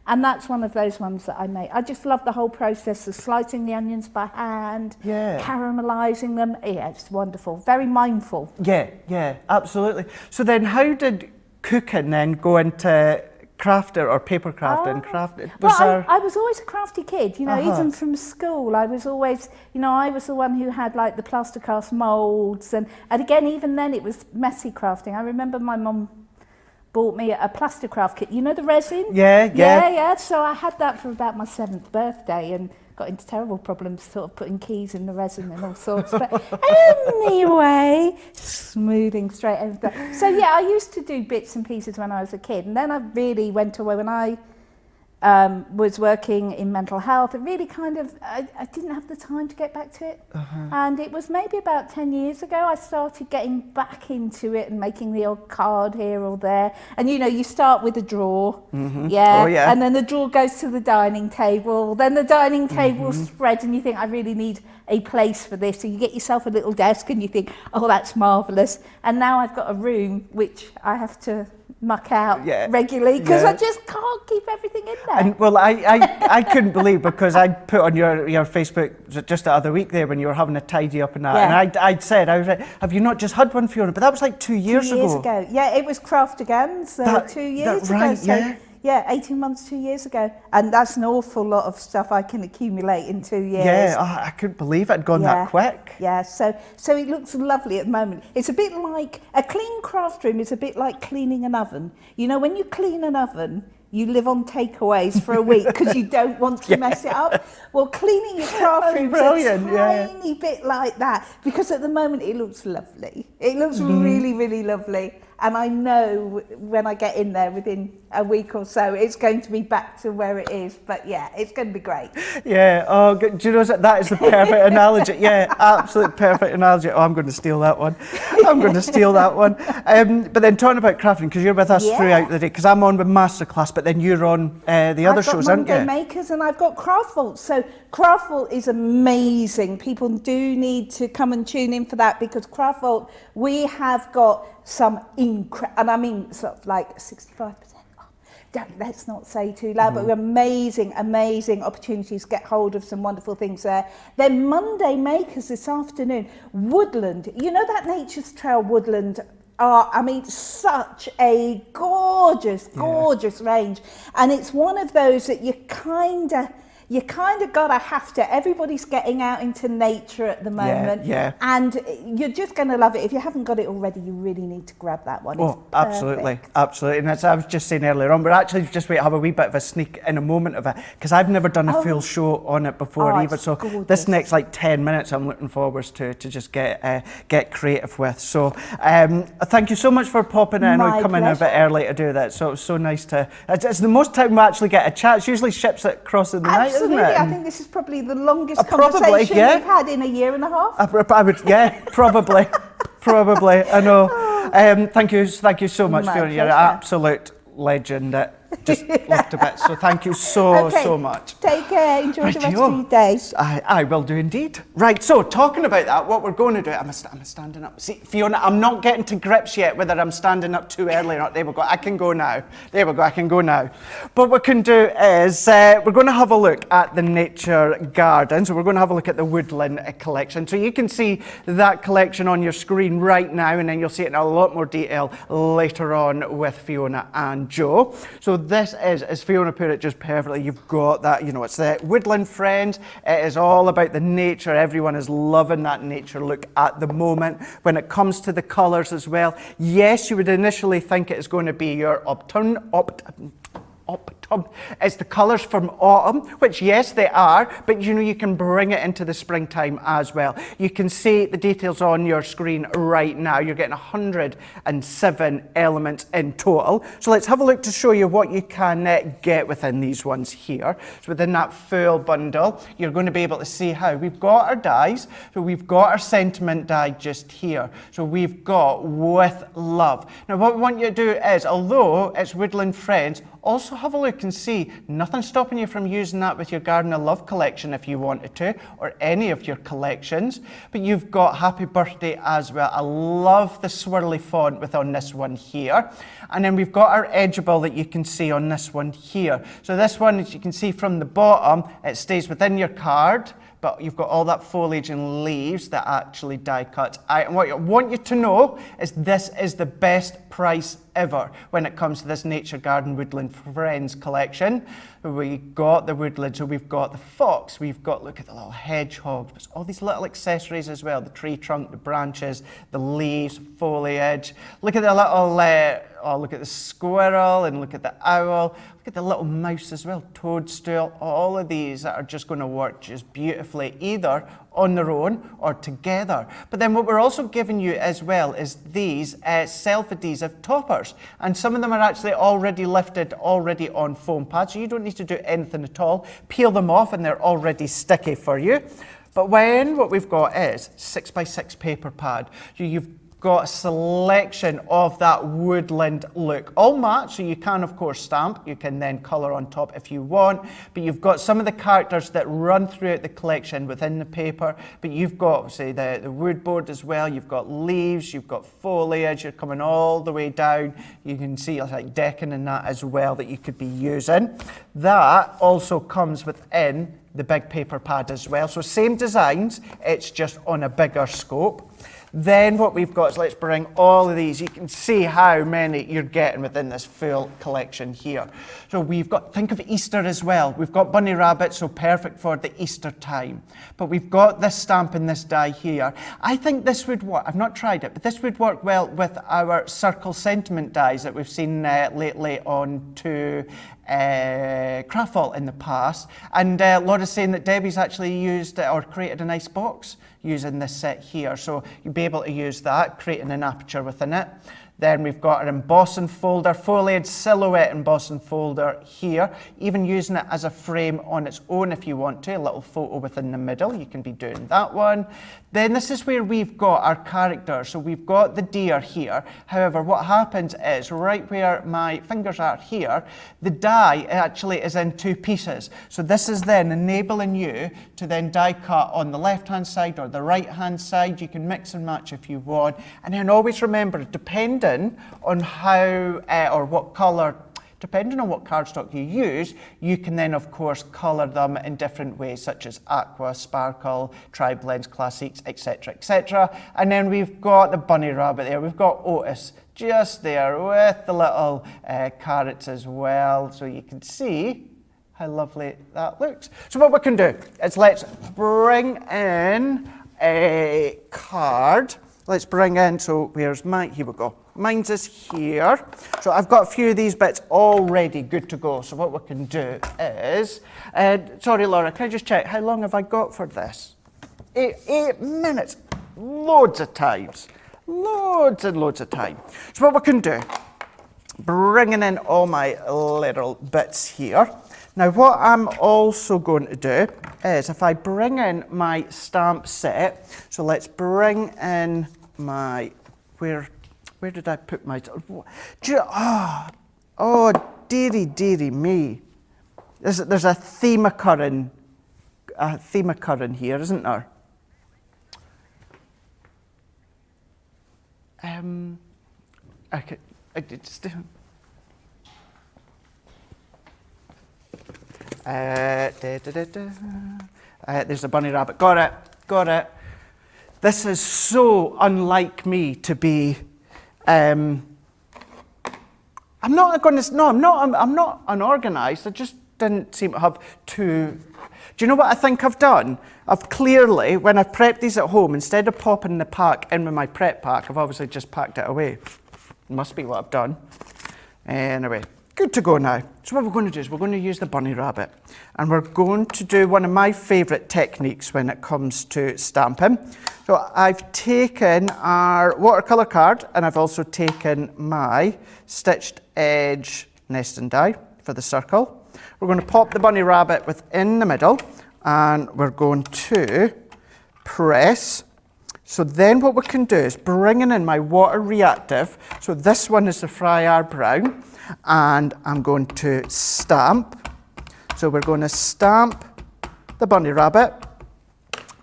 And that's one of those ones that I make. I just love the whole process of slicing the onions by hand, caramelising them. Yeah, it's wonderful. Very mindful. Yeah, absolutely. So then how did cooking then go into crafting or paper crafting? I was always a crafty kid, even from school. I was always, I was the one who had like the plaster cast moulds. And again, even then it was messy crafting. I remember my mum bought me a Plastercraft kit. You know the resin? Yeah. So I had that for about my 7th birthday and got into terrible problems sort of putting keys in the resin and all sorts. But anyway, smoothing straight over that. So yeah, I used to do bits and pieces when I was a kid. And then I really went away when I was working in mental health. It really I didn't have the time to get back to it. And it was maybe about 10 years ago I started getting back into it and making the odd card here or there. And you start with a drawer, and then the drawer goes to the dining table, then the dining table spread, and you think, I really need a place for this. So you get yourself a little desk and you think, oh, that's marvellous. And now I've got a room which I have to muck out regularly because I just can't keep everything in there. And well, I couldn't believe, because I put on your Facebook just the other week there when you were having a tidy up and that, and I'd said, I was like, have you not just had one, Fiona? But that was like 2 years ago. 2 years ago. Yeah, it was Craftigans 2 years ago. Right, so, yeah, 18 months, 2 years ago. And that's an awful lot of stuff I can accumulate in 2 years. Yeah, I couldn't believe it had gone that quick. Yeah, so it looks lovely at the moment. It's a bit like, a clean craft room is a bit like cleaning an oven. When you clean an oven, you live on takeaways for a week because you don't want to mess it up. Well, cleaning your craft room is a tiny bit like that, because at the moment it looks lovely. It looks really, really lovely. And I know when I get in there within a week or so, it's going to be back to where it is. But yeah, it's going to be great. Yeah, oh, do you know that is the perfect analogy? Yeah, absolute perfect analogy. Oh, I'm going to steal that one. But then talking about crafting, because you're with us throughout the day, because I'm on with Masterclass, but then you're on the other shows, aren't you? I've got Monday Makers and I've got Craft Vault. So Craft Vault is amazing. People do need to come and tune in for that, because Craft Vault, we have got some and I mean sort of like 65%. Let's not say too loud, but amazing opportunities to get hold of some wonderful things there. Then Monday Makers this afternoon, Woodland. That Nature's Trail Woodland are, such a gorgeous range. And it's one of those that you kind of have to. Everybody's getting out into nature at the moment. And you're just going to love it. If you haven't got it already, you really need to grab that one. Oh, absolutely. And as I was just saying earlier on, we're actually just wait to have a wee bit of a sneak in a moment of it, because I've never done a full show on it before either. So this next 10 minutes I'm looking forward to just get creative with. So thank you so much for popping in. My coming a bit early to do that. So it was so nice to. It's the most time we actually get a chat. It's usually ships that cross in the night. Absolutely, I think this is probably the longest conversation we've had in a year and a half. I would, probably. I know. Thank you so much, Fiona. You're an absolute legend. Just loved a bit. So thank you so much. Take care. Enjoy the rest of your day. I will do indeed. Right. So talking about that, what we're going to do. I'm standing up. See, Fiona, I'm not getting to grips yet whether I'm standing up too early or not. There we go. I can go now. There we go. I can go now. But what we can do is we're going to have a look at the nature garden. So we're going to have a look at the Woodland collection. So you can see that collection on your screen right now, and then you'll see it in a lot more detail later on with Fiona and Joe. So this is, as Fiona put it just perfectly, you've got that, it's the Woodland Friends. It is all about the nature. Everyone is loving that nature look at the moment. When it comes to the colours as well, yes, you would initially think it is going to be your autumnal it's the colours from autumn, which yes they are, but you know you can bring it into the springtime as well. You can see the details on your screen right now. You're getting 107 elements in total. So let's have a look to show you what you can get within these ones here. So within that full bundle, you're going to be able to see how we've got our dies. So we've got our sentiment die just here. So we've got With Love. Now what we want you to do is, although it's Woodland Friends, also have a look and see, nothing stopping you from using that with your Garden of Love collection if you wanted to, or any of your collections. But you've got Happy Birthday as well. I love the swirly font with on this one here. And then we've got our edgeable that you can see on this one here. So this one, as you can see from the bottom, it stays within your card, but you've got all that foliage and leaves that actually die cut. What I want you to know is this is the best price ever when it comes to this Nature Garden Woodland Friends collection. We got the woodland, so we've got the fox, we've got, look at the little hedgehogs, but all these little accessories as well, the tree trunk, the branches, the leaves, foliage. Look at the little, oh, look at the squirrel, and look at the owl, look at the little mouse as well, toadstool. All of these that are just going to work just beautifully, either on their own or together. But then what we're also giving you as well is these self-adhesive toppers, and some of them are actually already lifted, already on foam pads, so you don't need to do anything at all. Peel them off and they're already sticky for you. But what we've got is 6x6 paper pad. You've got a selection of that woodland look, all matte, so you can of course stamp, you can then colour on top if you want, but you've got some of the characters that run throughout the collection within the paper, but you've got, say, the wood board as well, you've got leaves, you've got foliage, you're coming all the way down, you can see like decking and that as well that you could be using. That also comes within the big paper pad as well, so same designs, it's just on a bigger scope. Then what we've got is, let's bring all of these. You can see how many you're getting within this full collection here. So we've got, think of Easter as well. We've got bunny rabbits, so perfect for the Easter time. But we've got this stamp and this die here. I think this would work, I've not tried it, but this would work well with our circle sentiment dies that we've seen lately on to Craftvault in the past. And Laura's saying that Debbie's actually used or created a nice box using this set here, so you'll be able to use that, creating an aperture within it. Then we've got our embossing folder, foliage silhouette embossing folder here, even using it as a frame on its own if you want to, a little photo within the middle, you can be doing that one. Then this is where we've got our characters, so we've got the deer here. However, what happens is, right where my fingers are here, the die actually is in two pieces. So this is then enabling you to then die cut on the left-hand side or the right-hand side. You can mix and match if you want. And then always remember, depending on how or what colour, depending on what cardstock you use, you can then of course colour them in different ways, such as aqua, sparkle, tri-blends, classics, etc, etc. And then we've got the bunny rabbit there, we've got Otis just there with the little carrots as well, so you can see how lovely that looks. So what we can do is let's bring in a card. Let's bring in, so where's mine? Here we go. Mine's is here. So I've got a few of these bits already good to go. So what we can do is, sorry Laura, can I just check, how long have I got for this? 8 minutes, loads of times, loads and loads of time. So what we can do, bringing in all my little bits here. Now what I'm also going to do is, if I bring in my stamp set, so let's bring in my, where did I put my, oh dearie me. There's a theme occurring here, isn't there? Okay, just, there's the bunny rabbit. Got it. This is so unlike me to be. I'm not unorganized. I just didn't seem to have two. Do you know what I think I've done? I've clearly, when I've prepped these at home, instead of popping the pack in with my prep pack, I've obviously just packed it away. Must be what I've done. Anyway, good to go now. So what we're going to do is we're going to use the bunny rabbit, and we're going to do one of my favourite techniques when it comes to stamping. So I've taken our watercolour card, and I've also taken my stitched edge nesting die for the circle. We're going to pop the bunny rabbit within the middle, and we're going to press. So then what we can do is bringing in my water reactive. So this one is the Friar Brown, and I'm going to stamp. So we're going to stamp the bunny rabbit.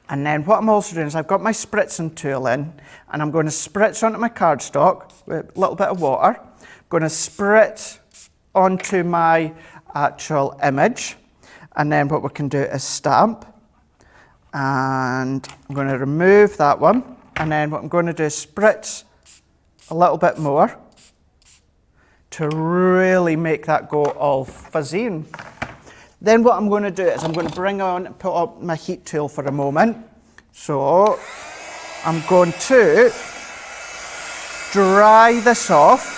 And then what I'm also doing is I've got my spritzing tool in, and I'm going to spritz onto my cardstock with a little bit of water. I'm going to spritz onto my actual image. And then what we can do is stamp. And I'm going to remove that one, and then what I'm going to do is spritz a little bit more to really make that go all fuzzy. And then what I'm going to do is I'm going to bring on and put up my heat tool for a moment. So I'm going to dry this off.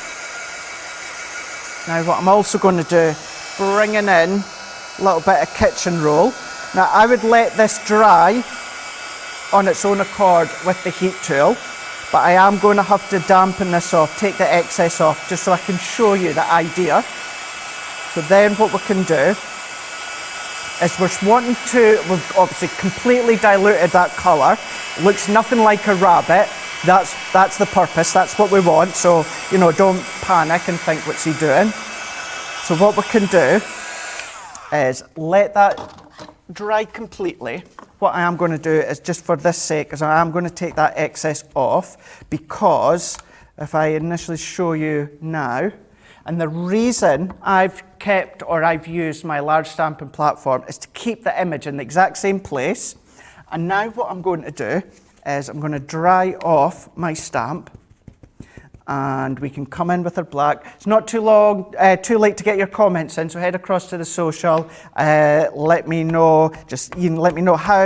Now what I'm also going to do, bringing in a little bit of kitchen roll. Now I would let this dry on its own accord with the heat tool, but I am going to have to dampen this off, take the excess off, just so I can show you the idea. So then what we can do is we've obviously completely diluted that colour. Looks nothing like a rabbit. That's the purpose, that's what we want. So, don't panic and think, what's he doing? So what we can do is let that dry completely. What I am going to do is, just for this sake, is I am going to take that excess off, because if I initially show you now, and the reason I've used my large stamping platform is to keep the image in the exact same place. And now what I'm going to do is I'm going to dry off my stamp, and we can come in with our black. It's not too late to get your comments in, so head across to the social. Let me know, let me know how,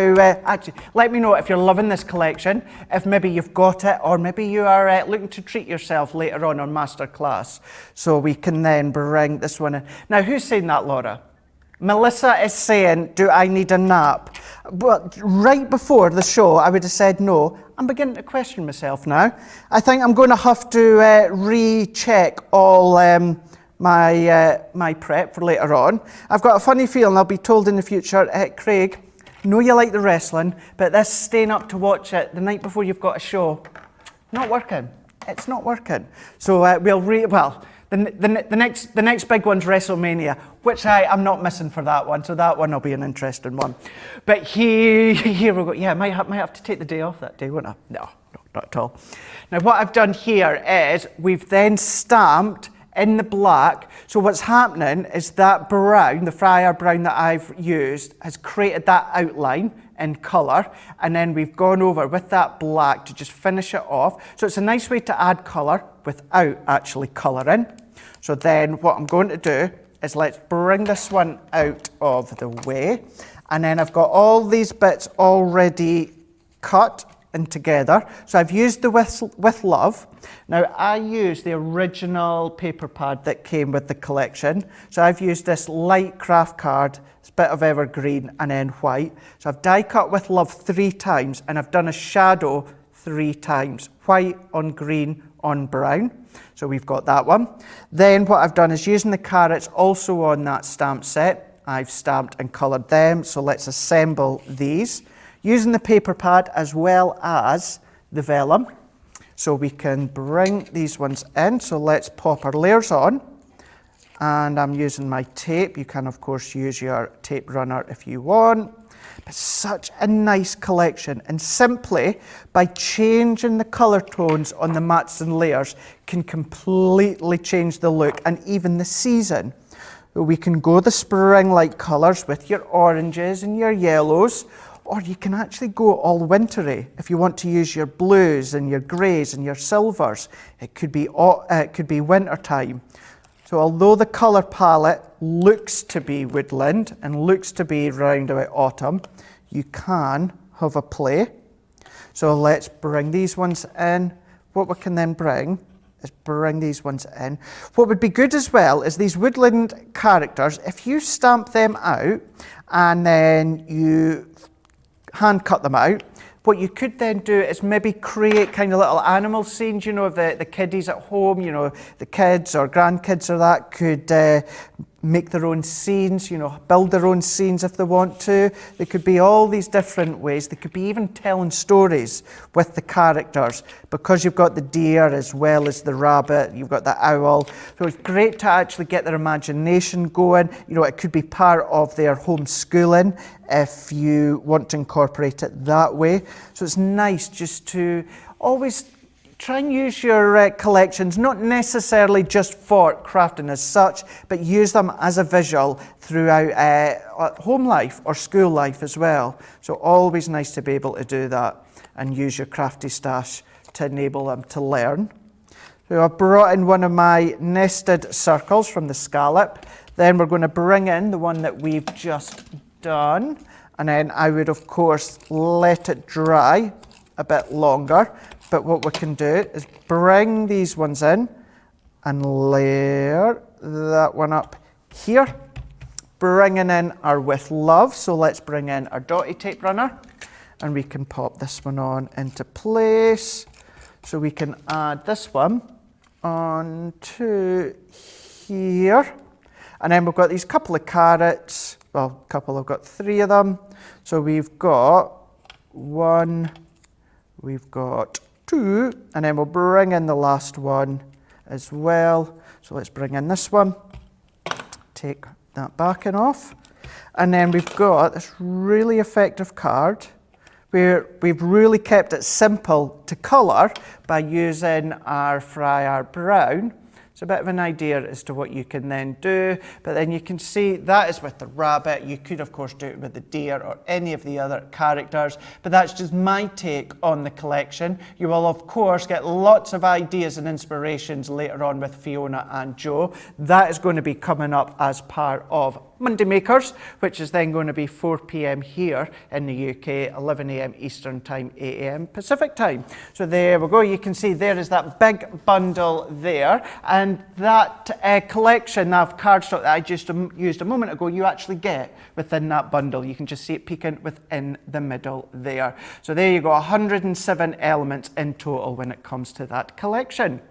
let me know if you're loving this collection, if maybe you've got it, or maybe you are looking to treat yourself later on masterclass. So we can then bring this one in. Now, who's saying that, Laura? Melissa is saying, do I need a nap? Well, right before the show, I would have said no. I'm beginning to question myself now. I think I'm going to have to recheck all my prep for later on. I've got a funny feeling I'll be told in the future, Craig, know you like the wrestling, but this staying up to watch it the night before you've got a show, not working. It's not working. So the next big one's WrestleMania, which I'm not missing for that one, so that one will be an interesting one. But here we go. Yeah, might have to take the day off that day, won't I? No, not at all. Now what I've done here is we've then stamped in the black. So what's happening is that brown, the Friar Brown that I've used, has created that outline in colour, and then we've gone over with that black to just finish it off. So it's a nice way to add colour without actually colouring. So then what I'm going to do is let's bring this one out of the way, and then I've got all these bits already cut and together. So I've used the With Love. Now I used the original paper pad that came with the collection. So I've used this light craft card, it's a bit of evergreen and then white. So I've die cut With Love 3 times, and I've done a shadow 3 times, white on green on brown. So we've got that one. Then what I've done is using the carrots also on that stamp set, I've stamped and coloured them. So let's assemble these using the paper pad as well as the vellum. So we can bring these ones in. So let's pop our layers on. And I'm using my tape. You can of course use your tape runner if you want. But such a nice collection, and simply by changing the colour tones on the mats and layers can completely change the look and even the season. We can go the spring-like colours with your oranges and your yellows, or you can actually go all wintry if you want to use your blues and your greys and your silvers. It could be winter time. So although the colour palette looks to be woodland and looks to be round about autumn, you can have a play. So let's bring these ones in. What we can then bring is bring these ones in. What would be good as well is these woodland characters, if you stamp them out and then you hand cut them out, what you could then do is maybe create kind of little animal scenes, you know, the kiddies at home, you know, the kids or grandkids or that could make their own scenes, you know, build their own scenes if they want to. There could be all these different ways. They could be even telling stories with the characters because you've got the deer as well as the rabbit, you've got the owl. So it's great to actually get their imagination going. You know, it could be part of their homeschooling if you want to incorporate it that way. So it's nice just to always try and use your collections, not necessarily just for crafting as such, but use them as a visual throughout home life or school life as well. So always nice to be able to do that and use your crafty stash to enable them to learn. So I've brought in one of my nested circles from the scallop. Then we're going to bring in the one that we've just done. And then I would, of course, let it dry a bit longer. But what we can do is bring these ones in and layer that one up here. Bringing in our With Love. So let's bring in our dotty tape runner and we can pop this one on into place. So we can add this one onto here. And then we've got these couple of carrots. Well, I've got 3 of them. So we've got 1, we've got 2, and then we'll bring in the last one as well. So let's bring in this one, take that backing off, and then we've got this really effective card where we've really kept it simple to colour by using our Fry Art Brown. It's a bit of an idea as to what you can then do, but then you can see that is with the rabbit. You could of course do it with the deer or any of the other characters, but that's just my take on the collection. You will of course get lots of ideas and inspirations later on with Fiona and Joe. That is going to be coming up as part of Monday Makers, which is then going to be 4 p.m. here in the UK, 11 a.m. Eastern Time, 8 a.m. Pacific Time. So there we go. You can see there is that big bundle there, and that collection of cardstock that I just used a moment ago, you actually get within that bundle. You can just see it peeking within the middle there. So there you go, 107 elements in total when it comes to that collection.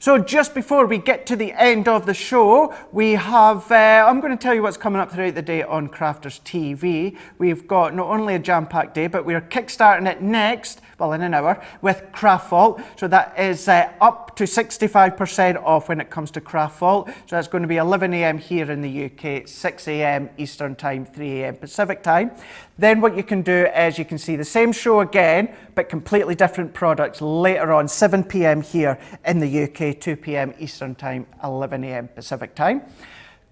So just before we get to the end of the show, we have, I'm going to tell you what's coming up throughout the day on Crafters TV. We've got not only a jam-packed day, but we're kickstarting it next, well in an hour, with Craft Vault. So that is up to 65% off when it comes to Craft Vault. So that's going to be 11 a.m. here in the UK, 6 a.m. Eastern Time, 3 a.m. Pacific Time. Then what you can do is you can see the same show again, but completely different products later on, 7 p.m. here in the UK, 2 p.m. Eastern Time, 11 a.m. Pacific Time.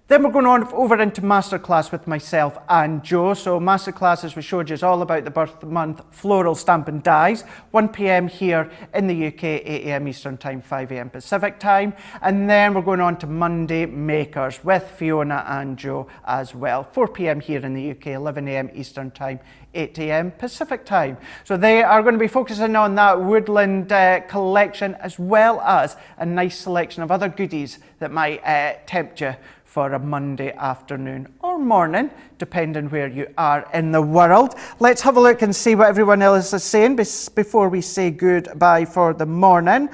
Then we're going on over into Masterclass with myself and Joe. So Masterclass, as we showed you, is all about the birth month floral stamp and dies. 1 p.m. here in the UK, 8 a.m. Eastern Time, 5 a.m. Pacific Time. And then we're going on to Monday Makers with Fiona and Joe as well. 4 p.m. here in the UK, 11 a.m. Eastern Time, 8 a.m. Pacific Time. So they are going to be focusing on that woodland collection, as well as a nice selection of other goodies that might tempt you for a Monday afternoon or morning, depending where you are in the world. Let's have a look and see what everyone else is saying before we say goodbye for the morning.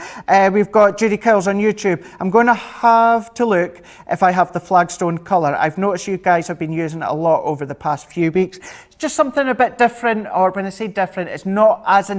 We've got Judy Cowles on YouTube. I'm going to have to look if I have the flagstone colour. I've noticed you guys have been using it a lot over the past few weeks. It's just something a bit different, or when I say different, it's not as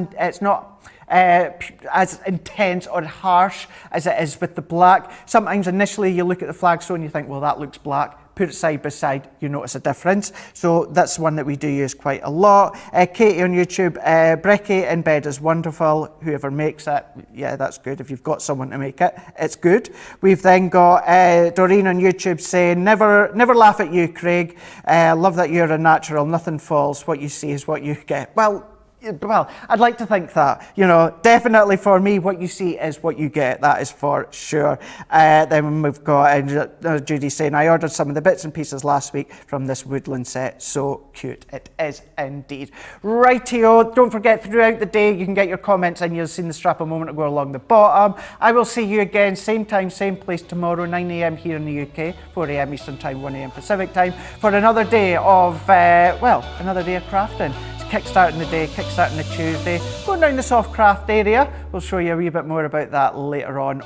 intense or harsh as it is with the black. Sometimes initially you look at the flagstone and you think, well, that looks black. Put it side by side, you notice a difference. So that's one that we do use quite a lot. Katie on YouTube, Brekkie in bed is wonderful. Whoever makes it, yeah, that's good. If you've got someone to make it, it's good. We've then got Doreen on YouTube saying, never laugh at you, Craig. Love that you're a natural. Nothing falls. What you see is what you get. Well, Well, I'd like to think that, you know, definitely for me, what you see is what you get. That is for sure. Then we've got Judy saying, I ordered some of the bits and pieces last week from this woodland set. So cute. It is indeed. Rightio. Don't forget, throughout the day, you can get your comments in. You'll see the strap a moment ago along the bottom. I will see you again, same time, same place tomorrow, 9 a.m. here in the UK, 4 a.m. Eastern Time, 1 a.m. Pacific Time, for another day of, another day of crafting. Kickstarting the day, kickstarting the Tuesday, going down the soft craft area. We'll show you a wee bit more about that later on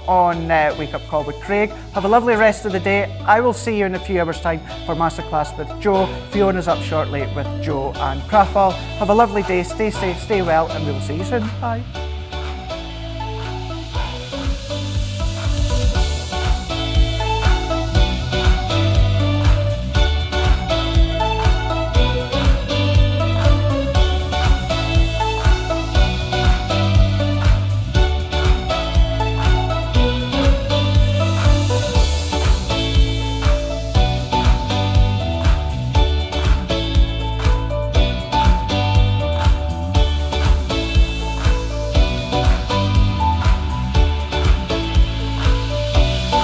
Wake Up Call with Craig. Have a lovely rest of the day. I will see you in a few hours' time for Masterclass with Joe. Fiona's up shortly with Joe and Craftfall. Have a lovely day, stay safe, stay well, and we will see you soon. Bye.